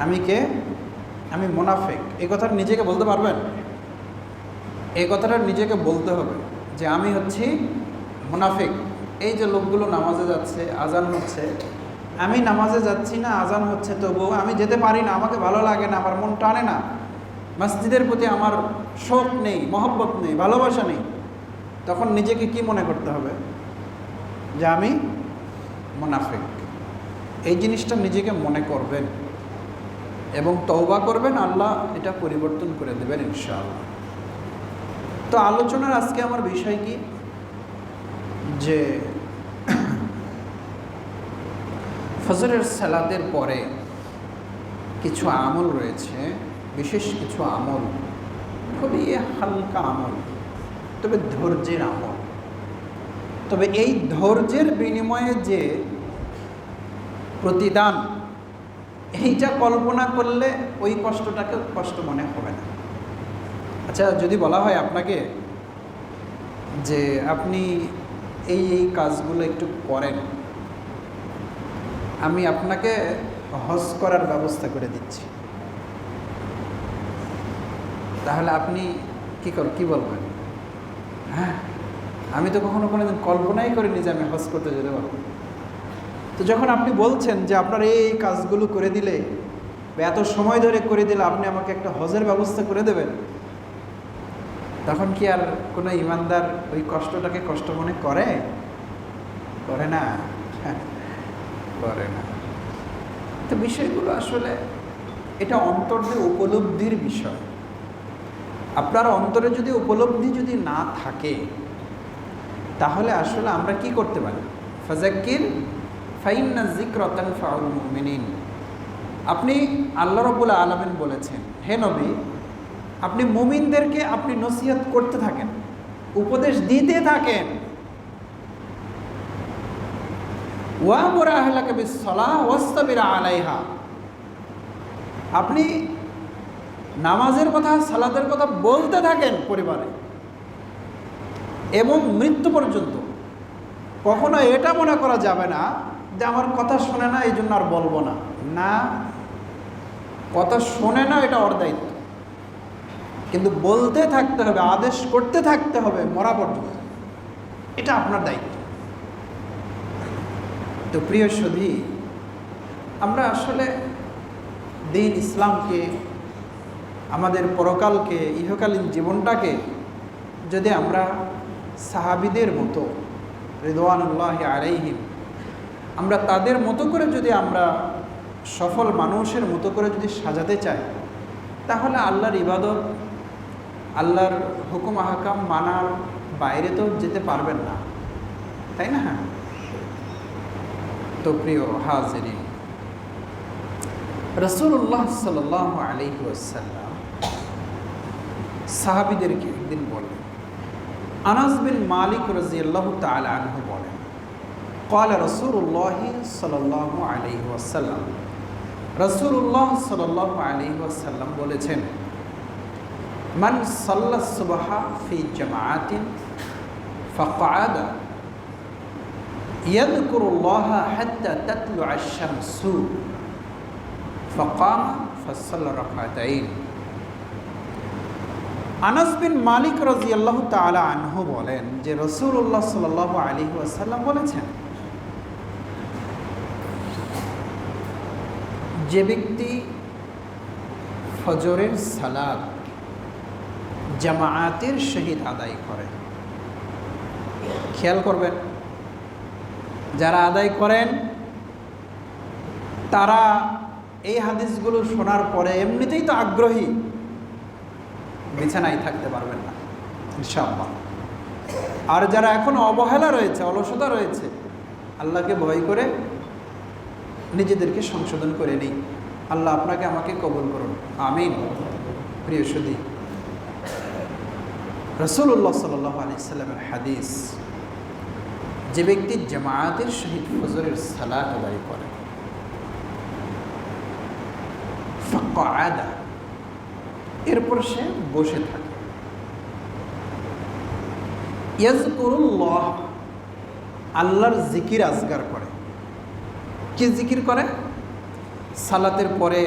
আমি কে? আমি মুনাফিক। এই কথাটা নিজেকে বলতে পারবেন? এই কথাটা নিজেকে বলতে হবে যে আমি হচ্ছি মুনাফিক। এই যে লোকগুলো নামাজে যাচ্ছে, আজান হচ্ছে, আমি নামাজে যাচ্ছি না, আজান হচ্ছে, তবুও আমি যেতে পারি না, আমাকে ভালো লাগে না, আমার মন টানে না, মসজিদের প্রতি আমার শোক নেই, মহব্বত নেই, ভালোবাসা নেই। তখন নিজেকে কি মনে করতে হবে? যে আমি মুনাফিক। এই জিনিসটা নিজেকে মনে করবেন এবং তওবা করবেন, আল্লাহ এটা পরিবর্তন করে দেবেন ইনশাআল্লাহ। তো আলোচনার আজকে আমার বিষয় কি, যে ফজরের সালাতের পরে কিছু আমল রয়েছে, বিশেষ কিছু আমল, খুবই হালকা আমল, তবে ধৈর্যের আমল। তবে এই ধৈর্যের বিনিময়ে যে প্রতিদান, এইটা কল্পনা করলে ওই কষ্টটাকে কষ্ট মনে হবে না। আচ্ছা, যদি বলা হয় আপনাকে যে আপনি এই এই কাজগুলো একটু করেন, আমি আপনাকে হজ করার ব্যবস্থা করে দিচ্ছি, তাহলে আপনি কি বলবেন? হ্যাঁ, আমি তো কোনোদিন কল্পনাই করিনি যে আমি হজ করতে যেতে পারবো। তো যখন আপনি বলছেন যে আপনার এই কাজগুলো করে দিলে বা এত সময় ধরে করে দিলে আপনি আমাকে একটা হজের ব্যবস্থা করে দেবেন, তখন কি আর কোনো ইমানদার ওই কষ্টটাকে কষ্ট মনে করে? করে না, করে না। তো বিষয়গুলো আসলে এটা অন্তরে উপলব্ধির বিষয়। আপনার অন্তরে যদি উপলব্ধি যদি না থাকে, তাহলে আসলে আমরা কি করতে পারি? ফাযাক্কির ফাইন্না যিকরা তানফাউল মুমিনিন। আপনি আল্লাহ রাব্বুল আলামিন বলেছেন, হে নবী, আপনি মুমিনদেরকে আপনি নসিহত করতে থাকেন, উপদেশ দিতে থাকেন। ওয়ামুর আহলাকা বিস-সালাহ ওয়াসতাবির আলাইহা। আপনি নামাজের কথা, সালাতের কথা বলতে থাকেন পরিবারে এবং মৃত্যু পর্যন্ত। কখনো এটা মনে করা যাবে না যে আমার কথা শোনে না, এই জন্য আর বলবো না। না, কথা শোনে না, এটা ওর দায়িত্ব, কিন্তু বলতে থাকতে হবে, আদেশ করতে থাকতে হবে মরা পর্যন্ত, এটা আপনার দায়িত্ব। তো প্রিয় সুধী, আমরা আসলে দ্বীন ইসলামকে, আমাদের পরকালকে, ইহকালীন জীবনটাকে যদি আমরা সাহাবীদের মতো রিদওয়ানুল্লাহি আলাইহিম, আমরা তাদের মতো করে যদি আমরা সফল মানুষের মতো করে যদি সাজাতে চাই, তাহলে আল্লাহর ইবাদত, আল্লাহর হুকুম আহকাম মানার বাইরে তো যেতে পারবেন না, তাই না? তো প্রিয় হাজিরিন, রাসূলুল্লাহ সাল্লাল্লাহু আলাইহি ওয়াসাল্লাম সাহাবীদেরকে একদিন বলেন, আনাস বিন মালিক রাদিয়াল্লাহু তাআলা আনহু বলেন, ক্বালা রাসূলুল্লাহ সাল্লাল্লাহু আলাইহি ওয়াসাল্লাম, রাসূলুল্লাহ সাল্লাল্লাহু আলাইহি ওয়াসাল্লাম বলেছেন, মান সাল্লাস সুবহা ফি জামাআতিন ফাকআদা ইয়াযকুরুল্লাহা হাত্তা তাতলুআ আশ-শামসু ফাকামা ফাসাল্লা রাকাতাইন। আনাস বিন মালিক রাদিয়াল্লাহু তাআলা আনহু বলেন যে রাসূলুল্লাহ সাল্লাল্লাহু আলাইহি ওয়াসাল্লাম বলেছেন, যে ব্যক্তি ফজরের সালাত জামাআতের সহিত আদায় করে, খেয়াল করবেন, যারা আদায় করেন তারা এই হাদিসগুলো শোনার পরে এমনিতেই তো আগ্রহী, বিছানায় থাকতে পারবেন না ইনশাআল্লাহ। আর যারা এখন অবহেলা রয়েছে, অলসতা রয়েছে, আল্লাহকে ভয় করে নিজেদেরকে সংশোধন করে নিই। আল্লাহ আপনাকে আমাকে কবুল করুন, আমিন। প্রিয় সুধী, রাসূলুল্লাহ সাল্লাল্লাহু আলাইহি ওয়াসাল্লামের হাদিস, যে ব্যক্তি জামাআতের সহিত ফজরের সালাত আদায় করে, ফাকআদা, এরপর সে বসে থাকে, ইয়াযকুরুল্লাহ, আল্লাহর জিকির আজগার করে। কি জিকির করে? সালাতের পরে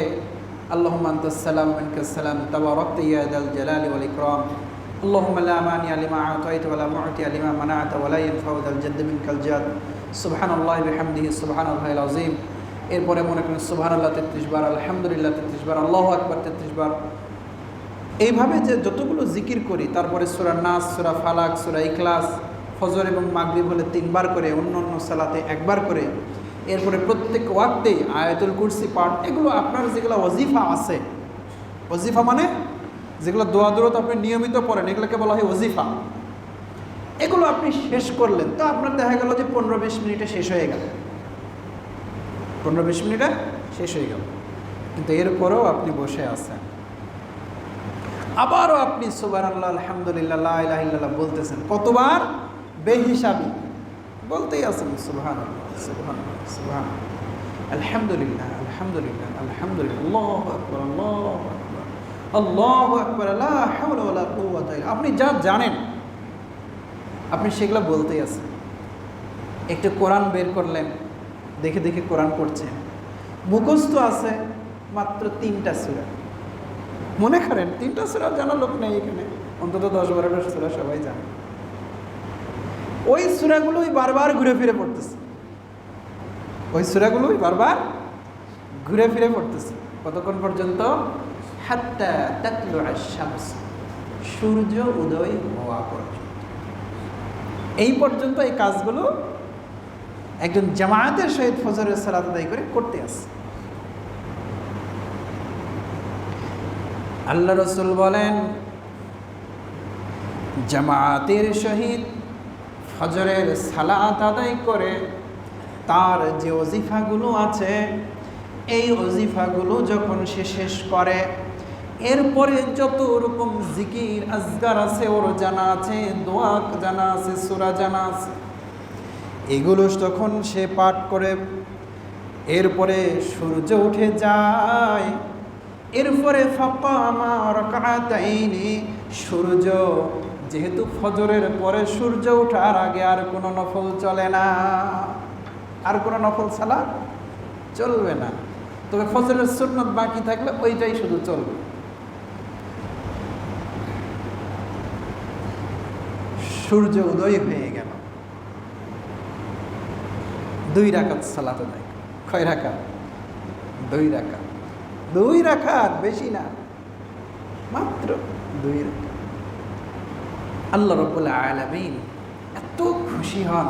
আল্লাহুম্মা আনতাস সালাম ওয়া মিনকাস সালাম তাবারাকতা ইয়া যাল জালালি ওয়াল ইকরাম আল্লাহুম্মা লা মানি'a লিমা আ'তাইতা ওয়া লা মু'তি'a লিমা মানা'তা ওয়া লা ইয়ানফা'ু যাল জাদ্দি মিনকাল জাদ সুবহানাল্লাহি বিহামদিহি সুবহানাল্লাহিল আযীম। এরপরে মনে করেন সুবহানাল্লাহ 33 বার, আলহামদুলিল্লাহ 33 বার, আল্লাহু আকবার 33 বার। এইভাবে যে যতগুলো জিকির করি, তারপরে সূরা নাস, সূরা ফালাক, সূরা ইখলাস, ফজর এবং মাগরিব হলে 3 বার করে, অন্যান্য সালাতে 1 বার করে, এরপরে প্রত্যেক ওয়াক্তে আয়াতুল কুরসি পাঠ, এগুলো আপনার যেগুলো ওয়াজিফা আছে, ওয়াজিফা মানে যেগুলো দোয়া দরুদ আপনি নিয়মিত পড়েন, এগুলোকে বলা হয় ওয়াজিফা। এগুলো আপনি শেষ করলেন, তো আপনার দেখা গেল যে 15-20 মিনিটে শেষ হয়ে গেল, 15-20 মিনিটে শেষ হয়ে গেল। কিন্তু এরপরেও আপনি বসে আছেন, আবারও আপনি সুবহানাল্লাহ, আলহামদুলিল্লাহ, লা ইলাহা ইল্লাল্লাহ বলতেছেন। কতবার? বেহিসাবি বলতেই আছেন। সুবহানাল্লাহ, সুবহানাল্লাহ, সুবহানাল্লাহ, আলহামদুলিল্লাহ, আলহামদুলিল্লাহ, আলহামদুলিল্লাহ, আল্লাহু আকবার, আল্লাহু আকবার, আল্লাহু আকবার, লা হাওলা ওয়া লা কুওয়াতা ইল্লা। আপনি যা জানেন আপনি সেগুলো বলতেই আছেন। একটু কোরআন বের করলেন, দেখে দেখে কোরআন পড়ছেন, মুখস্থ আছে মাত্র 3টা সূরা। মনে করেন 3টা সূরা জানা লোক নেই এখানে, অন্তত 10-12টা সূরা সবাই জানে। ওই সূরাগুলোই বারবার ঘুরে ফিরে পড়তেছে, ওই সূরাগুলোই বারবার ঘুরে ফিরে পড়তেছে। কতক্ষণ পর্যন্ত? হাত্তা তাতলু'আশ শামস, সূর্য উদয় হওয়া পর্যন্ত। এই পর্যন্ত এই কাজগুলো একজন জামায়াতের সহিত ফজরের সালাত আদায় করে করতে আসে। আল্লাহ রাসূল বলেন, জামায়াতের সহিত ফজরের সালাত আদায় করে তার যে ওজিফাগুলো আছে, এই ওজিফাগুলো যখন সে শেষ করে, এরপরে যত রকম জিকির আজগার আছে ওর জানা আছে, দোয়া জানা আছে, সূরা জানা আছে, এগুলো যখন সে পাঠ করে, এরপরে সূর্য উঠে যায়, এরপরে ফাকামা রাকাতাইনি, সূর্য যেহেতু ফজরের পরে সূর্য ওঠার আগে আর কোনো নফল চলে না, আর কোনো নফল সালাত চলবে না। তবে ফজরের সুন্নাত বাকি থাকলে ওইটাই শুধু চলবে। সূর্য উদয় হয়ে গেল, 2 রাকাত সালাত আদায়। কয় রাকাত? 2 রাকাত। 2 রাকাত, বেশি না, মাত্র 2 রাকাত। আল্লাহ রাব্বুল আলামিন এত খুশি হন,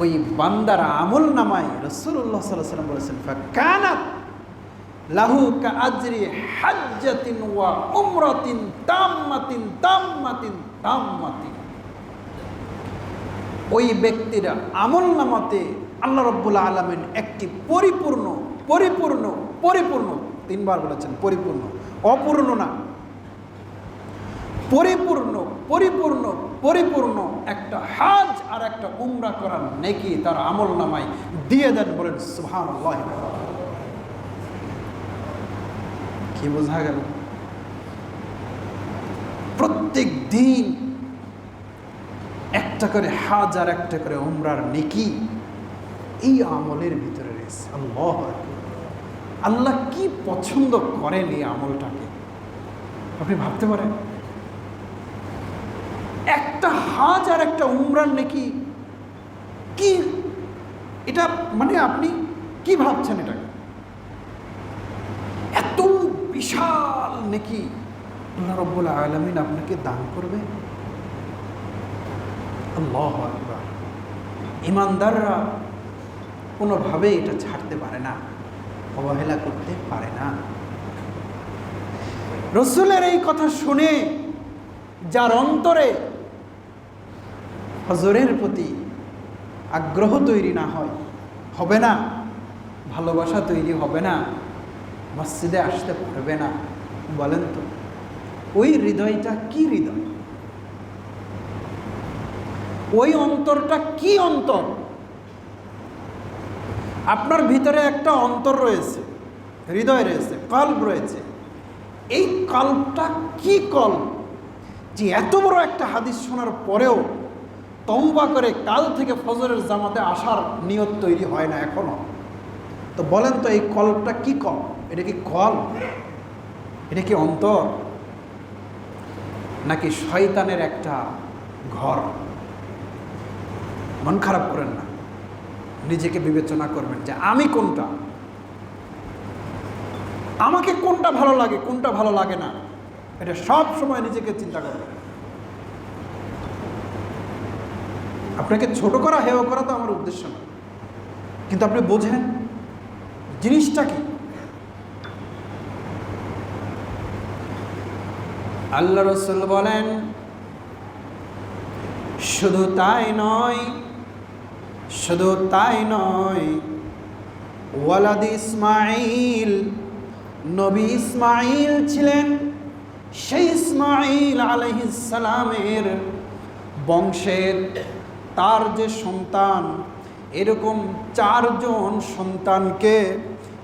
ওই বান্দার আমল নামায় রাসূলুল্লাহ সাল্লাল্লাহু আলাইহি ওয়াসাল্লাম বলেছেন, ফাকানাত লাহু কাআজরি হাজ্জাতিন ওয়া উমরাতিন তাম্মাতিন তাম্মাতিন তাম্মাতিন। ওই ব্যক্তির আমল নামাতে আল্লাহ রাব্বুল আলামিন একটি পরিপূর্ণ পরিপূর্ণ পরিপূর্ণ, 3 বার বলেছেন পরিপূর্ণ, অপূর্ণ না, পরিপূর্ণ পরিপূর্ণ পরিপূর্ণ একটা হজ আর একটা উমরা করার নেকি তার আমল নামায় দিয়ে দেন। বলেন সুবহানাল্লাহ। কি বোঝা গেল? প্রত্যেক দিন একটা করে হজ আর একটা করে উমরার নেকি এই আমলের ভিতরে রয়েছে। আল্লাহু আকবার। আল্লাহ কি পছন্দ করেন এই আমলটাকে আপনি ভাবতে পারেন? একটা হজ আর একটা উমরার নেকি কি, এটা মানে আপনি কি ভাবছেন? এটা এত বিশাল নেকি আল্লাহ রাব্বুল আলামিন আপনাকে দান করবে। আল্লাহু আকবার। ঈমানদাররা কোনোভাবে এটা ছাড়তে পারে না, অবহেলা করতে পারে না। রাসূলের এই কথা শুনে যার অন্তরে হজরের প্রতি আগ্রহ তৈরি না হয়, হবে না, ভালোবাসা তৈরি হবে না, মসজিদে আসতে পারবে না। বলেন তো ওই হৃদয়টা কি হৃদয়? ওই অন্তরটা কি অন্তর? আপনার ভিতরে একটা অন্তর রয়েছে, হৃদয় রয়েছে, কল্ব রয়েছে। এই কল্বটা কি কল্ব যে এত বড় একটা হাদিস শোনার পরেও তওবা করে কাল থেকে ফজরের জামাতে আসার নিয়ত তৈরি হয় না এখনো? তো বলেন তো এই কলটা কি কল? এটা কি কল? এটা কি অন্তর, নাকি শয়তানের একটা ঘর? মন খারাপ করেন না, নিজেকে বিবেচনা করবেন যে আমি কোনটা, আমাকে কোনটা ভালো লাগে, কোনটা ভালো লাগে না, এটা সব সময় নিজেকে চিন্তা করবেন। আপনাকে ছোট করা, হেয় করা তো আমার উদ্দেশ্য না, কিন্তু আপনি বোঝেন জিনিসটা কি। আল্লাহ রাসূল বলেন, শুধু তাই নয়, শুধু তাই নয়, ওয়ালাদ ইসমাঈল, নবী ইসমাঈল ছিলেন, সেই ইসমাঈল আলাইহিস সালামের বংশের তার যে সন্তান, এরকম 4 জন সন্তানকে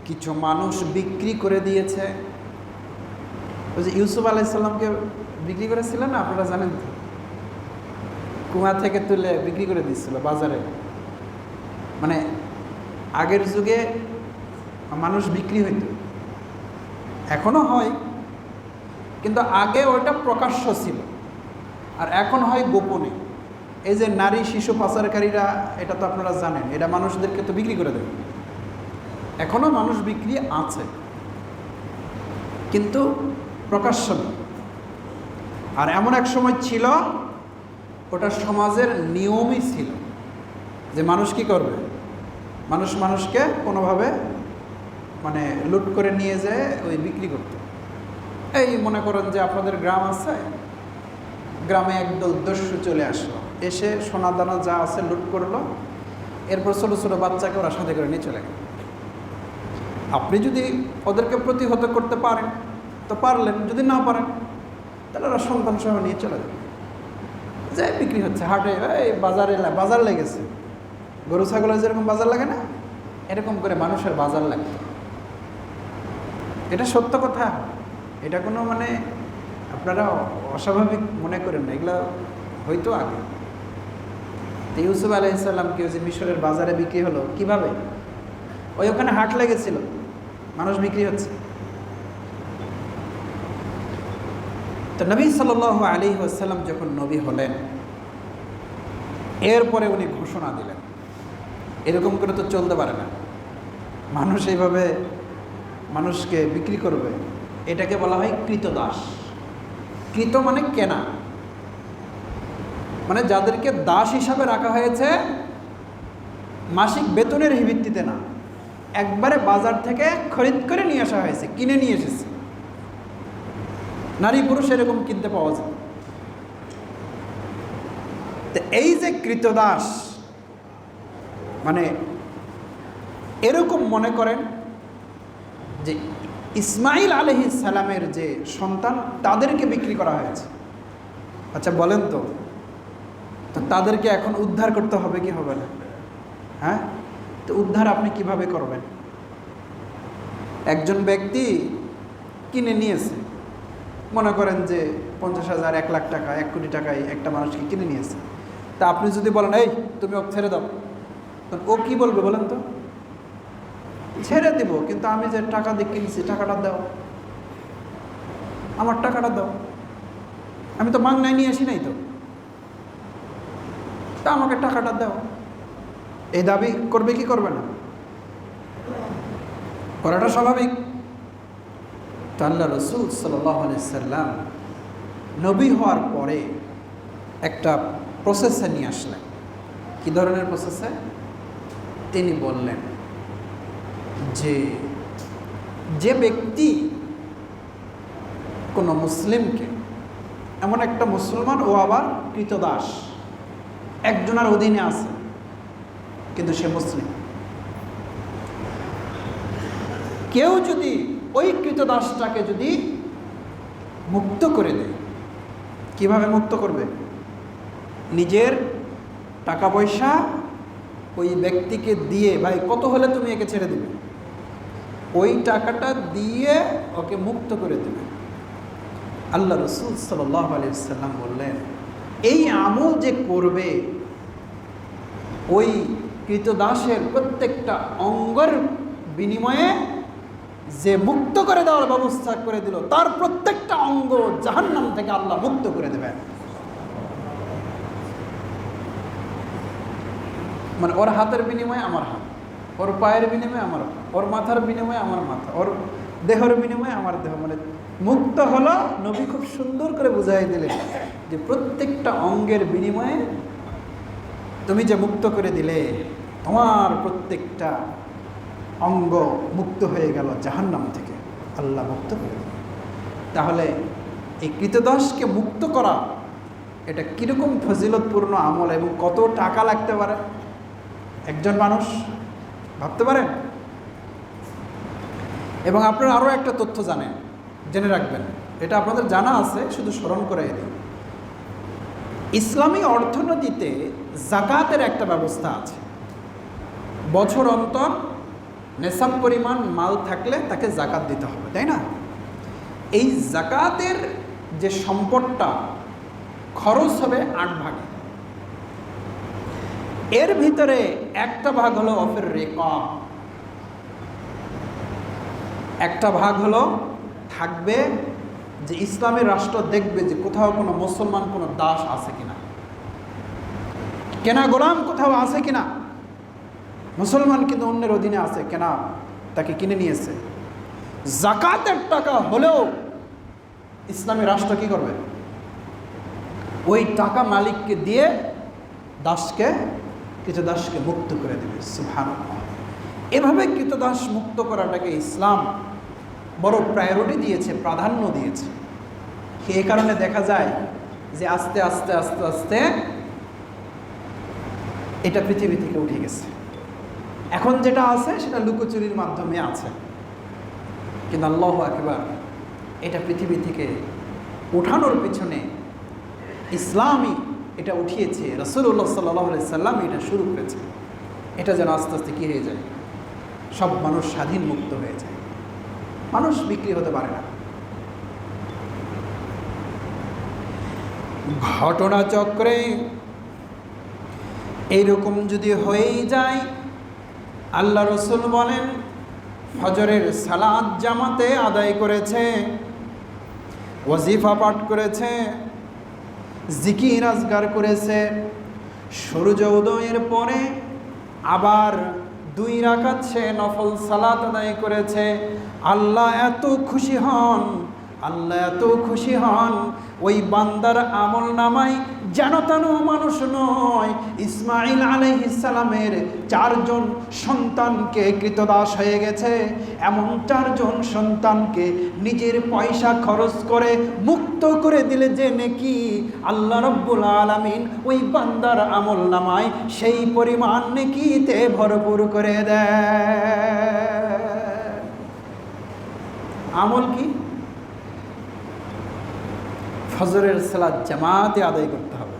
কিছু মানুষ বিক্রি করে দিয়েছে। ওই যে ইউসুফ আলাইহিস সালামকে বিক্রি করেছিলেন না, আপনারা জানেন তো, কুয়া থেকে তুলে বিক্রি করে দিচ্ছিল বাজারে। মানে আগের যুগে মানুষ বিক্রি হইতো, এখনো হয়, কিন্তু আগে ওটা প্রকাশ্য ছিল, আর এখন হয় গোপনে। এই যে নারী শিশু পাচারকারীরা, এটা তো আপনারা জানেন, এটা মানুষদেরকে তো বিক্রি করে দেবে। এখনো মানুষ বিক্রি আছে, কিন্তু প্রকাশ্য নয়। আর এমন এক সময় ছিল, ওটা সমাজের নিয়মই ছিল যে মানুষ কি করবে, মানুষ মানুষকে কোনোভাবে মানে লুট করে নিয়ে যায় ওই বিক্রি করতে। এই মনে করেন যে আপনাদের গ্রাম আছে, গ্রামে একদল দস্যু চলে আসলো, এসে সোনা দানা যা আছে লুট করলো, এরপর ছোটো ছোটো বাচ্চাকে ওরা সাথে করে নিয়ে চলে গেল। আপনি যদি ওদেরকে প্রতিহত করতে পারেন তো পারলেন, যদি না পারেন তাহলে ওরা সন্তান সহ নিয়ে চলে যাবে। যাই বিক্রি হচ্ছে হাটে, এই বাজারে, বাজার লেগেছে, গরু ছাগলের যেরকম বাজার লাগে না, এরকম করে মানুষের বাজার লাগে। এটা সত্য কথা, এটা কোনো মানে আপনারা অস্বাভাবিক মনে করেন না, এগুলো হয়তো আগে। তো ইউসুফ আলাইহিস সালামকে ওই যে মিশরের বাজারে বিক্রি হলো কিভাবে? ওই ওখানে হাট লেগেছিল, মানুষ বিক্রি হচ্ছে। তো নবী সাল্লাল্লাহু আলাইহি ওয়াসাল্লাম যখন নবী হলেন, এরপরে উনি ঘোষণা দিলেন, এরকম করে তো চলতে পারে না, মানুষ এইভাবে মানুষকে বিক্রি করবে। এটাকে বলা হয় কৃতদাস। কৃত মানে কেনা, মানে যাদেরকে দাস হিসাবে রাখা হয়েছে মাসিক বেতনের ভিত্তিতে না, একবারে বাজার থেকে খরিদ করে নিয়ে আসা হয়েছে, কিনে নিয়ে এসেছে। নারী পুরুষ এরকম কিনতে পাওয়া যায়। তো এই যে কৃতদাস, মানে এরকম মনে করেন যে ইসমাঈল আলাইহিস সালামের যে সন্তান, তাদেরকে বিক্রি করা হয়েছে। আচ্ছা বলেন তো, তাদেরকে এখন উদ্ধার করতে হবে কি হবে না? হ্যাঁ, তো উদ্ধার আপনি কিভাবে করবেন? একজন ব্যক্তি কিনে নিয়েছে, মনে করেন যে 50,000, 1 লাখ টাকা, 1 কোটি টাকায় একটা মানুষকে কিনে নিয়েছে। তা আপনি যদি বলেন এই তুমি ওকে ছেড়ে দাও, ও কি বলবে বলেন তো? ছেড়ে দিব, কিন্তু আমি যে টাকা দিয়ে কিনছি টাকাটা দাও, আমার টাকাটা দাও, আমি তো মাংনায় নিয়ে আসি নাই, তো তা আমাকে টাকাটা দাও। এই দাবি করবে কি করবে না? করাটা স্বাভাবিক। তো আল্লাহ রাসূল সাল্লাল্লাহু আলাইহি সাল্লাম নবী হওয়ার পরে একটা প্রসেসে নিয়ে আসলেন। কি ধরনের প্রসেসে? তিনি বললেন যে যে ব্যক্তি কোনো মুসলিমকে, এমন একটা মুসলমান ও আবার কৃতদাস, একজনের অধীনে আছে কিন্তু সে মুসলিম, কেউ যদি ওই কৃতদাসটাকে যদি মুক্ত করে দেয়, কিভাবে মুক্ত করবে? নিজের টাকা পয়সা ওই ব্যক্তিকে দিয়ে, ভাই কত হলে তুমি একে ছেড়ে দেবে, ওই টাকাটা দিয়ে ওকে মুক্ত করে দেবে। আল্লাহ রাসূল সাল্লাল্লাহু আলাইহি ওয়াসাল্লাম বললেন, এই আমল যে করবে, ওই কৃতদাসের প্রত্যেকটা অঙ্গের বিনিময়ে যে মুক্ত করে দেওয়ার ব্যবস্থা করে দিল, তার প্রত্যেকটা অঙ্গ জাহান্নাম থেকে আল্লাহ মুক্ত করে দেবেন। মানে ওর হাতের বিনিময়ে আমার হাত, ওর পায়ের বিনিময়ে আমার পা, ওর মাথার বিনিময়ে আমার মাথা, ওর দেহের বিনিময়ে আমার দেহ। মানে মুক্ত হলো, নবী খুব সুন্দর করে বুঝাই দিলেন যে প্রত্যেকটা অঙ্গের বিনিময়ে তুমি যে মুক্ত করে দিলে, তোমার প্রত্যেকটা অঙ্গ মুক্ত হয়ে গেল জাহান্নাম থেকে, আল্লাহ মুক্ত করে দিল। তাহলে এই কৃতদাসকে মুক্ত করা এটা কীরকম ফজিলতপূর্ণ আমল এবং কত টাকা লাগতে পারে একজন মানুষ ভাবতে পারেন? এবং আপনারা আরও একটা তথ্য জানেন, জেনে রাখবেন, এটা আপনাদের জানা আছে, শুধু স্মরণ করে দিই। ইসলামী অর্থনীতিতে যাকাতের একটা ব্যবস্থা আছে। বছর অন্তর নেশাব পরিমাণ মাল থাকলে তাকে যাকাত দিতে হবে, তাই না? এই যাকাতের যে সম্পদটা খরচ হবে 8 ভাগে। এর ভিতরে একটা ভাগ হলো অফের রিকাব, একটা ভাগ হলো থাকবে যে ইসলামের রাষ্ট্র দেখবে যে কোথাও কোনো মুসলমান কোনো দাস আছে কিনা, কেনা গোলাম কোথাও আছে কিনা, মুসলমান কিন্তু অন্যের অধীনে আছে, কেনা তাকে কিনে নিয়েছে। যাকাতের টাকা হলেও ইসলামী রাষ্ট্র কি করবে? ওই টাকা মালিককে দিয়ে দাসকে, কৃতদাসকে মুক্ত করে দেবে। সুবহানাল্লাহ। এভাবে কৃতদাস মুক্ত করাটাকে ইসলাম বড় প্রায়োরিটি দিয়েছে, প্রাধান্য দিয়েছে। এই কারণে দেখা যায় যে আস্তে আস্তে আস্তে আস্তে এটা পৃথিবী থেকে উঠে গেছে। এখন যেটা আছে সেটা লুকোচুরির মাধ্যমে আছে, কিন্তু আল্লাহু আকবার, এটা পৃথিবী থেকে উঠানোর পিছনে ইসলামই এটা উঠিয়েছে, রাসূলুল্লাহ সাল্লাল্লাহু আলাইহি সাল্লাম এটা শুরু করেছে। এটা যেন আস্তে আস্তে কী হয়ে যায়, সব মানুষ স্বাধীন মুক্ত হয়ে যায়, মানুষ বিক্রি হতে পারে না। ঘটনাচক্রে এইরকম যদি হয়েই যায়, আল্লাহ রসুল বলেন ফজরের সালাত জামাতে আদায় করেছে, ওয়াজিফা পাঠ করেছে, জিকির আজগার করেছে, সূর্য উদয়ের পরে আবার 2 রাকাত সে নফল সালাত আদায় করেছে, আল্লাহ এত খুশি হন, আল্লাহ এত খুশি হন, ওই বান্দার আমল নামায় যেন তেন মানুষ নয়, ইসমাইল আলাইহিস সালামের 4 জন সন্তানকে কৃতদাস হয়ে গেছে, এমন 4 জন সন্তানকে নিজের পয়সা খরচ করে মুক্ত করে দিলে যে নেকি আল্লাহ রাব্বুল আলামিন ওই বান্দার আমল নামায় সেই পরিমাণ নেকিতে ভরপুর করে দেয়। আমল কি? ফজরের সালাত জামাতে আদায় করতে হবে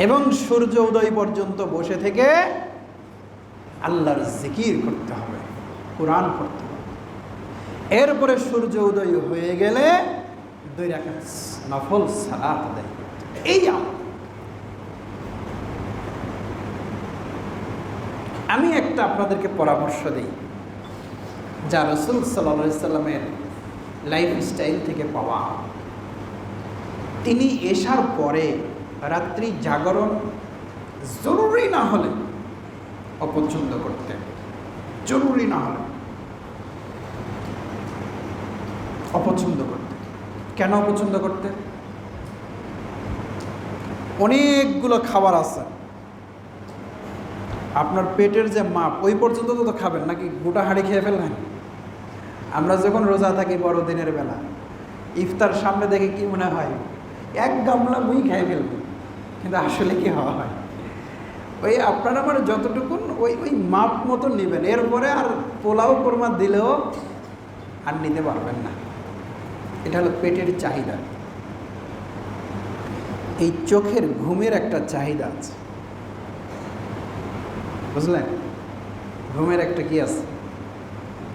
এবং সূর্য উদয় পর্যন্ত বসে থেকে আল্লাহর জিকির করতে হবে, কোরআন পড়তে হবে। এরপরে সূর্য উদয় হয়ে গেলে 2 রাকাত নফল সালাত আদায় করতে হবে। এই আমল। আমি একটা আপনাদেরকে পরামর্শ দিই, যা রাসূল সাল্লাল্লাহু আলাইহি সাল্লামের লাইফস্টাইল থেকে পাওয়া। তিনি এশার পরে রাত্রি জাগরণ জরুরি না হলে অপছন্দ করতেন, জরুরি না হলে অপছন্দ করতেন। কেন অপছন্দ করতেন? অনেকগুলো খাবার আছে, আপনার পেটের যে মাপ ওই পর্যন্ত তো খাবেন, নাকি গোটা হাঁড়ি খেয়ে ফেলবেন? আমরা যখন রোজা থাকি বড়দিনের বেলা, ইফতার সামনে দেখে কি মনে হয়, 1 গামলা মুই খেয়ে ফেলবো, কিন্তু আসলে কি হয়, ওই আপনার আমার যতটুকুন ওই মাপ মতো নেবেন, এরপরে আর পোলাও কোরমা দিলেও আর নিতে পারবেন না। এটা হলো পেটের চাহিদা। এই চোখের ঘুমের একটা চাহিদা আছে, বুঝলেন? ঘুমের একটা কি আছে,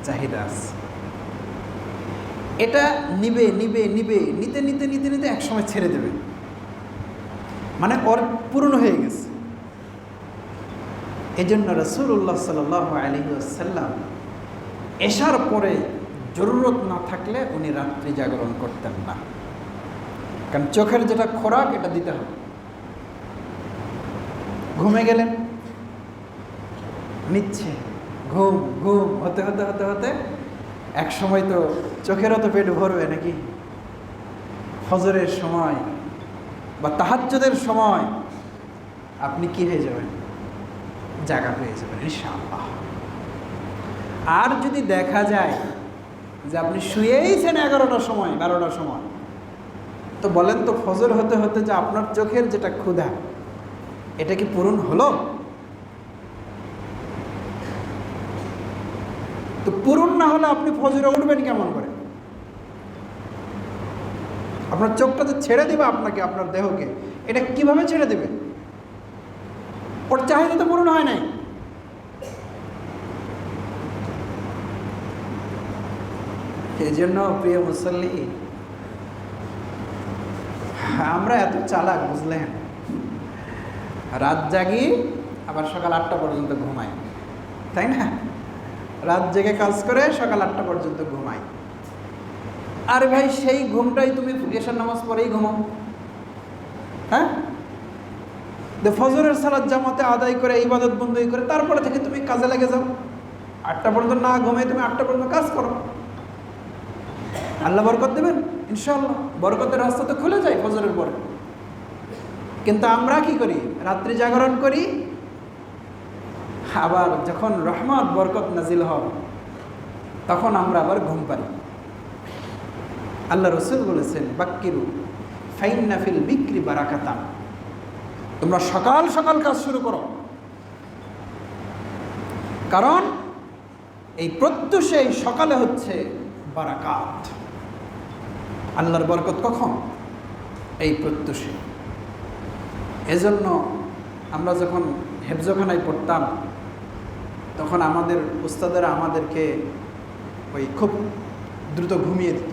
চাহিদা আছে। এটা নিবে নিবে নিবে নিতে নিতে নিতে নিতে একসময় ছেড়ে দেবে, মানে ওর পূর্ণ হয়ে গেছে। এই জন্য রাসূলুল্লাহ সাল্লাল্লাহু আলাইহি ওয়াসাল্লাম এশার পরে জরুরত না থাকলে উনি রাত্রি জাগরণ করতেন না, কারণ চোখের যেটা খোরাক এটা দিতে হবে। ঘুমে গেলেন, নিচ্ছে ঘুম ঘুম হতে হতে হতে হতে এক সময় তো চোখেরও তো পেট ভরবে নাকি, ফজরের সময় বা তাহাজ্জুদের সময় আপনি কি হয়ে যাবেন, জাগা হয়ে যাবেন ইনশাআল্লাহ। আর যদি দেখা যায় যে আপনি শুয়েইছেন 11টার সময় 12টার সময়, তো বলেন তো ফজর হতে হতে যে আপনার চোখের যেটা ক্ষুধা এটা কি পূরণ হলো? তো পূরণ না হলে আপনি ফজরে উঠবেন কেমন করে? আপনার চোখটা তো ছেড়ে দিবে আপনাকে, আপনার দেহকে, এটা কিভাবে ছেড়ে দেবে? ওর চাহিদা তো পূরণ হয় নাই। এই জন্য প্রিয় মুসল্লি, আমরা এত চালাক বুঝলেন, রাত জাগি আবার সকাল 8টা পর্যন্ত ঘুমাই, তাই না? রাত জেগে কাজ করে সকাল 8টা পর্যন্ত ঘুমাই। আরে ভাই, সেই ঘুমটাই তুমি এশার নামাজ পড়েই ঘুমাও, হ্যাঁ? ফজরের সালাত জামাতে আদায় করে ইবাদত বন্দী করে তারপরে থেকে তুমি কাজে লেগে যাও। 8টা পর্যন্ত না ঘুমাই তুমি 8টা পর্যন্ত কাজ করো, আল্লাহ বরকত দেবেন ইনশাআল্লাহ। বরকতের রাস্তা তো খুলে যায় ফজরের পরে। কিন্তু আমরা কি করি? রাত্রি জাগরণ করি, আবার যখন রহমত বরকত নাজিল হয় তখন আমরা আবার ঘুম পাই। আল্লাহ রসুল বলেছেন, বাক্কিরু ফাইন্না ফিল বিক্রি বারাকাতান, তোমরা সকাল সকাল কাজ শুরু করো, কারণ এই প্রত্যুষে এই সকালে হচ্ছে বারাকাত। আল্লাহর বরকত কখন? এই প্রত্যুষে। এজন্য আমরা যখন হেফজখানায় পড়তাম তখন আমাদের উস্তাদেরা আমাদেরকে ওই খুব দ্রুত ঘুমিয়ে দিত,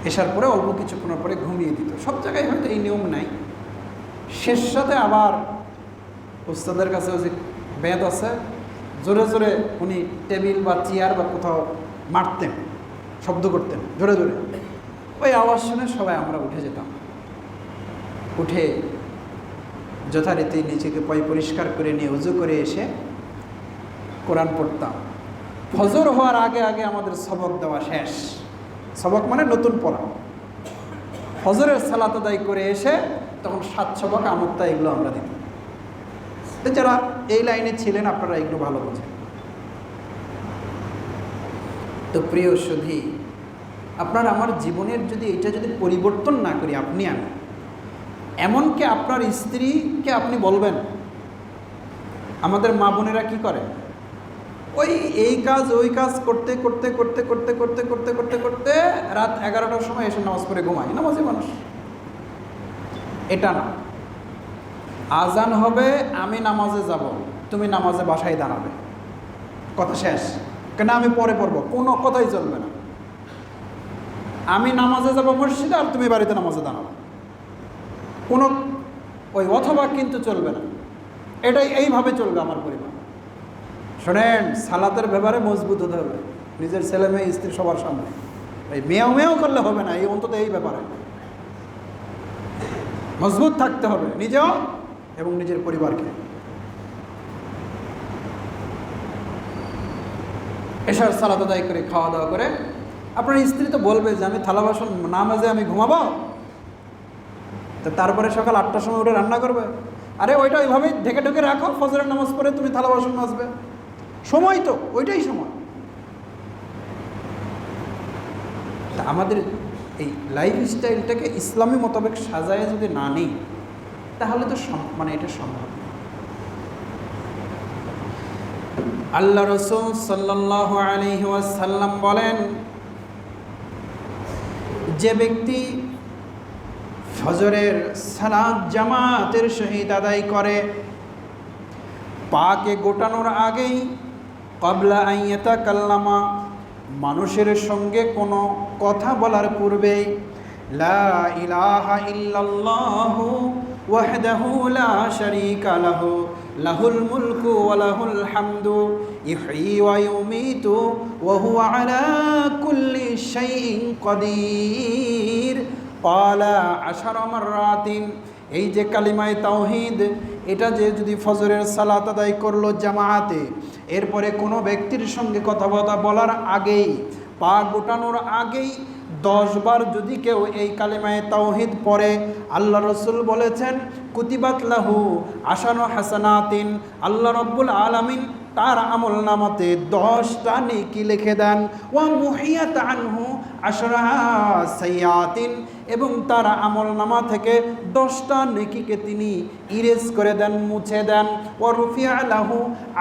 এসার পরে অল্প কিছুক্ষণের পরে ঘুমিয়ে দিত। সব জায়গায় হয়তো এই নিয়ম নাই, শেষ সাথে আবার উস্তাদের কাছে যে বেদ আছে, জোরে জোরে উনি টেবিল বা চেয়ার বা কোথাও মারতেন, শব্দ করতেন জোরে জোরে। ওই আওয়াজ শুনে সবাই আমরা উঠে যেতাম, উঠে যথারীতি নিজেকে পরিষ্কার করে নিয়ে উজু করে এসে কোরআন পড়তাম। ফজর হওয়ার আগে আগে আমাদের সবক দেওয়া শেষ। সবক মানে নতুন পড়া। ফজরের সালাত আদায় করে এসে তখন 7 সবক আমত্তা এগুলো আমরা দিতাম। যারা এই লাইনে ছিলেন আপনারা এগুলো ভালো বোঝেন। তো প্রিয় সুধী, আপনার আমার জীবনের যদি এটা যদি পরিবর্তন না করি, আপনি আমি, এমনকি আপনার স্ত্রীকে আপনি বলবেন, আমাদের মা বোনেরা কি করে, ওই এই কাজ ওই কাজ করতে করতে করতে করতে করতে করতে করতে করতে রাত 11টার সময় এসে নামাজ পড়ে ঘুমায়, নামাজি মানুষ। এটা না, আজান হবে আমি নামাজে যাব, তুমি নামাজে বাসায় দাঁড়াবে, কথা শেষ। কেন? আমি পরে পড়বো, কোনো কথাই চলবে না। আমি নামাজে যাব মসজিদে আর তুমি বাড়িতে নামাজে দাঁড়াবো, কোনো ওই অথবা কিন্তু চলবে না। এটাই এইভাবে চলবে আমার পরিবার। শোনেন, সালাতের ব্যাপারে মজবুত হতে হবে, নিজের ছেলে মেয়ে স্ত্রী সবার সামনে। এই মেয়াও মেয়াও করলে হবে না, এই অন্তত এই ব্যাপারে মজবুত থাকতে হবে, নিজেও এবং নিজের পরিবারকে। এশার সালাত আদায় করে খাওয়া দাওয়া করে আপনার স্ত্রী তো বলবে যে আমি থালা বাসন না মাজে আমি ঘুমাবো, তো তারপরে সকাল 8টার সময় উঠে রান্না করবে। আরে ওইটা ওইভাবেই ঢেকে ঢেকে রাখো, ফজরের নামাজ পড়ে তুমি থালা বাসন মাজবে, সময় তো ওইটাই সময়। তা আমাদের এই লাইফ স্টাইলটাকে ইসলামী মোতাবেক সাজায় যদি না নেই তাহলে তো মানে এটা সম্ভব। আল্লাহ রাসূল সাল্লাল্লাহু আলাইহি ওয়াসাল্লাম বলেন, যে ব্যক্তি ফজরের সালাত জামাতের সহিত আদায় করে, পাকে গোটানোর আগেই ক্বাবলা আন ইয়াতাকাল্লামা, মানুষের সঙ্গে কোনো কথা বলার পূর্বেই লা ইলাহা ইল্লাল্লাহু ওয়াহদাহু লা শারীকা লাহু লাহুল মুলকু ওয়া লাহুল হামদু ইহয়ী ওয়া ইউমীতু ওয়া হুয়া আলা কুল্লি শাইইন কাদির ক্বালা 10 মাররাতিন। এই যে কালিমায়ে তাওহীদ, এটা যে যদি ফজরের সালাত আদায় করলো জামাআতে, এরপরে কোনো ব্যক্তির সঙ্গে কথাবার্তা বলার আগেই, পা গোটানোর আগেই 10 বার যদি কেউ এই কালিমায়ে তাওহীদ পড়ে, আল্লাহ রসুল বলেছেন কুতিবাত লাহু 10 হাসানাতিন, আল্লাহ রব্বুল আলামিন তার আমল নামাতে 10টা নেকি লিখে দেন। ওয়া মুহিয়াত আনহু 10 সাইয়াতিন, এবং তার আমল নামা থেকে 10টা নেকিকে তিনি ইরেজ করে দেন, মুছে দেন। ওয়া রুফিআ লাহু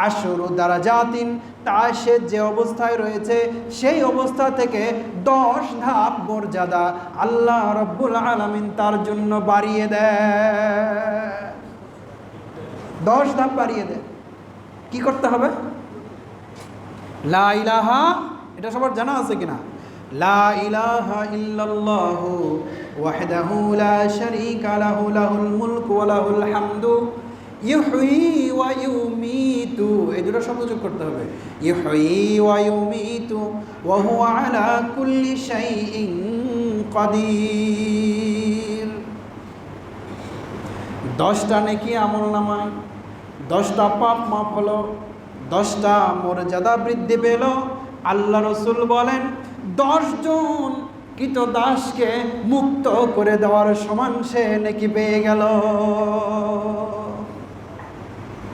10 দারাজাতিন, তা সে যে অবস্থায় রয়েছে সেই অবস্থা থেকে 10 ধাপ মর্যাদা আল্লাহ রব্বুল আলামিন তার জন্য বাড়িয়ে দেয়। 10 ধাপ বাড়িয়ে দেয়। কি করতে হবে? লা ইলাহা, এটা সবার জানা আছে কিনা? লা ইলাহা ইল্লাল্লাহু ওয়াহদাহু লা শারীকা লাহু লাহুল মুলকু ওয়া লাহুল হামদু ইহয়ী ওয়া ইউমীতু, এই দুটো শব্দ যোগ করতে হবে। ইহয়ী ওয়া ইউমীতু ওয়া হুয়া আলা কুল্লি শাইইন কাদির। 10টা নেকি আমল নামায়, 10টা পাপ মাফ হলো, 10টা মর্যাদা বৃদ্ধি পেল। আল্লাহ রসুল বলেন 10 জন কৃতদাসকে মুক্ত করে দেওয়ার সমান সে নেকি পেয়ে গেল।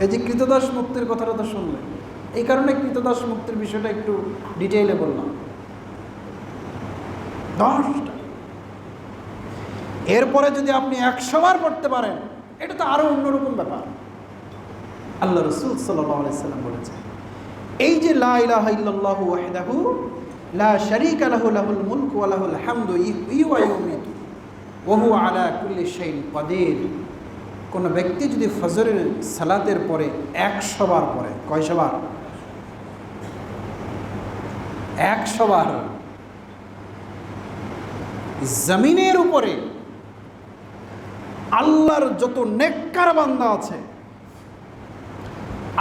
এই যে কৃতদাস মুক্তির কথাটা তো শুনলেন, এই কারণে কৃতদাস মুক্তির বিষয়টা একটু ডিটেইলে বললাম। 10টা, এরপরে যদি আপনি 100 বার পড়তে পারেন, এটা তো আরো অন্যরকম ব্যাপার। আল্লাহ রসুল সাল্লাল্লাহু আলাইহি সাল্লাম বলেছেন, এই যে লা ইলাহা ইল্লাল্লাহু ওয়াহদাহু লা শারীকা লাহু লাহুল মুলকু ওয়া লাহুল হামদু ইহয়ী ওয়া ইউমীতু ওয়া হুয়া আলা কুল্লি শাইইন কাদির, কোন ব্যক্তি যদি ফজরের সালাতের পরে 100 বার পড়ে, কয়শো বার? 100 বার, জমিনের উপরে আল্লাহর যত নেককার বান্দা আছে,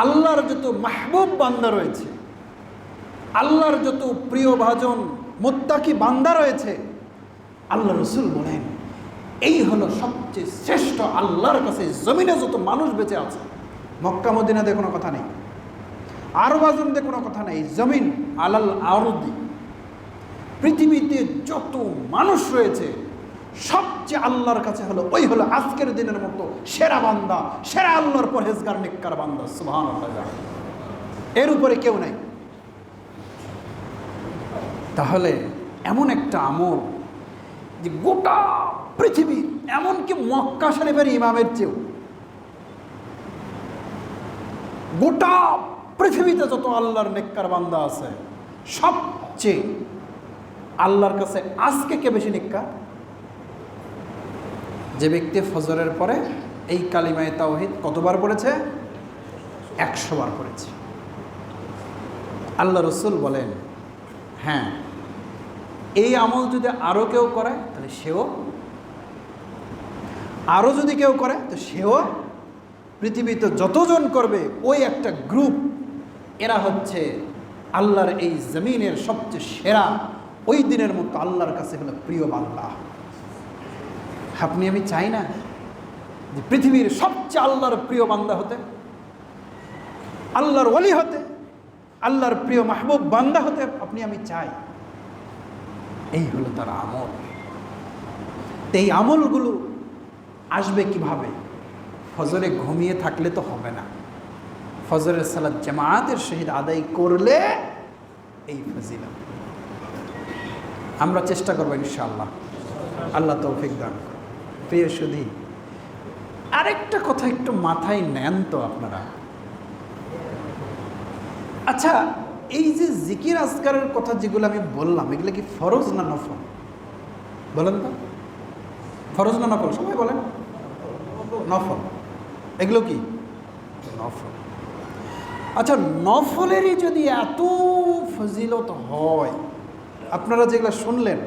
আল্লাহর যত মাহবুব বান্দা রয়েছে, আল্লাহর যত প্রিয় ভাজন মুত্তাকি বান্দা রয়েছে, আল্লাহ রসুল বলেন এই হলো সবচেয়ে শ্রেষ্ঠ আল্লাহর কাছে জমিনে যত মানুষ বেঁচে আছে। মক্কা মদিনাতে কোনো কথা নেই, আরব আজমতে কোনো কথা নেই, জমিন আলাল আরদি, পৃথিবীতে যত মানুষ রয়েছে সবচেয়ে আল্লাহর কাছে হলো ওই হলো আজকের দিনের মতো সেরা বান্দা, সেরা আল্লাহর পরহেজগার নেককার বান্দা। সুবহানাল্লাহ, এর উপরে কেউ নাই। তাহলে এমন একটা আমল যে গোটা পৃথিবী, এমনকি মক্কা শরীফের ইমামের চেয়েও, গোটা পৃথিবীতে যত আল্লাহর নেককার বান্দা আছে সবচেয়ে আল্লাহর কাছে আজকে কে বেশি নেককার? যে ব্যক্তি ফজরের পরে এই কালিমায়ে তাওহীদ কতবার পড়েছে? 100 বার পড়েছে। আল্লাহ রসুল বলেন, হ্যাঁ, এই আমল যদি আরও কেউ করে তাহলে সেও, আরও যদি কেউ করে তো সেও, পৃথিবীতে যতজন করবে ওই একটা গ্রুপ, এরা হচ্ছে আল্লাহর এই জমিনের সবচেয়ে সেরা, ওই দিনের মতো আল্লাহর কাছে হলো প্রিয় বান্দা। আপনি আমি চাই না যে পৃথিবীর সবচেয়ে আল্লাহর প্রিয় বান্দা হতে, আল্লাহর ওলি হতে, আল্লাহর প্রিয় মাহবুব বান্দা হতে আপনি আমি চাই। এই হলো তার আমল। এই আমলগুলো আসবে কিভাবে? ফজরে ঘুমিয়ে থাকলে তো হবে না, ফজরের সালাত জামাতের সহিত আদায় করলে এই ফজিলত। আমরা চেষ্টা করবো ইনশাআল্লাহ, আল্লাহ তৌফিক দান। প্রিয় সুধী, আরেকটা কথা একটু মাথায় নেন তো আপনারা। আচ্ছা, এই যে জিকির আজকারের কথা যেগুলো আমি বললাম, এগুলো কি ফরজ না নফল? বলেন তো, ফরজ না নফল? সবাই বলেন নফল। এগুলো কি নফল? আচ্ছা, নফলেরই যদি এত ফজিলত হয়, আপনারা যেগুলো শুনলেন,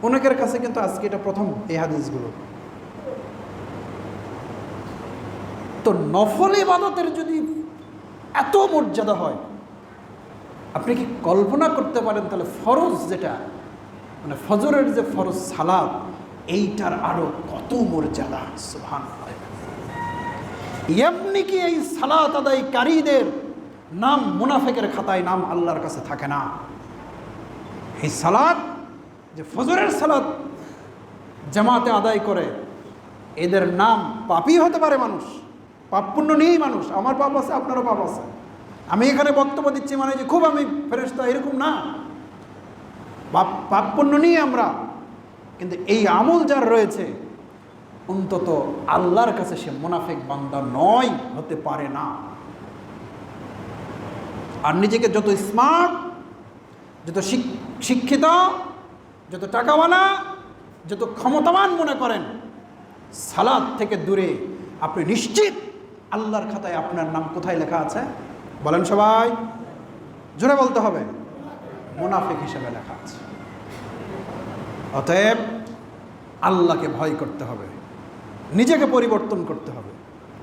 অনেকের কাছে কিন্তু আজকে এটা প্রথম এই হাদিসগুলো। তো নফল ইবাদতের যদি এত মর্যাদা হয়, আপনি কি কল্পনা করতে পারেন তাহলে ফরজ যেটা, মানে ফজরের যে ফরজ সালাত, এইটার আরো কত মর্যাদা। সুবহানাল্লাহ। এমনি কি এই সালাত আদায়কারীদের নাম মুনাফিকের খাতায় নাম আল্লাহর কাছে থাকে না? এই সালাত, যে ফজরের সালাত জামাতে আদায় করে, এদের নাম পাপী হতে পারে মানুষ, পাপ পুণ্য নিয়েই মানুষ। আমার পাপ আছে, আপনারও পাপ আছে। আমি এখানে বক্তব্য দিচ্ছি মানে যে খুব আমি ফেরেশতা, এরকম না। পাপ পুণ্য নিয়ে আমরা, কিন্তু এই আমল যার রয়েছে, অন্তত আল্লাহর কাছে সে মুনাফিক বান্দা নয়, হতে পারে না। আর নিজেকে যত স্মার্ট, যত শিক্ষিত, যত টাকাওয়ালা, যত ক্ষমতাবান মনে করেন, সালাত থেকে দূরে আপনি নিশ্চিত আল্লাহর খাতায় আপনার নাম কোথায় লেখা আছে? বলেন সবাই, জোরে বলতে হবে। মুনাফিক হিসেবে লেখা আছে। অতএব আল্লাহকে ভয় করতে হবে, নিজেকে পরিবর্তন করতে হবে।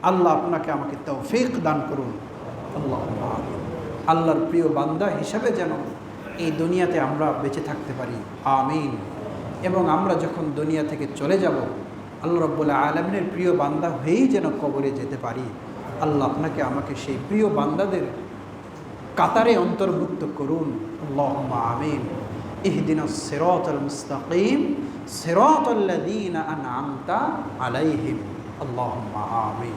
আল্লাহ আপনাকে আমাকে তৌফিক দান করুন। আল্লাহর প্রিয় বান্দা হিসাবে যেন এই দুনিয়াতে আমরা বেঁচে থাকতে পারি, আমিন। এবং আমরা যখন দুনিয়া থেকে চলে যাব, আল্লাহ রাব্বুল আলামিনের প্রিয় বান্দা হয়েই যেন কবরে যেতে পারি। আল্লাহ আপনাকে আমাকে সেই প্রিয় বান্দাদের কাতারে অন্তর্ভুক্ত করুন। আল্লাহুম্মা আমিন। ইহদিনাস সিরাতাল মুস্তাকিম সিরাতাল্লাযীনা আন'আমতা আলাইহিম। আল্লাহুম্মা আমিন।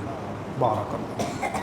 বারাকাল্লাহ।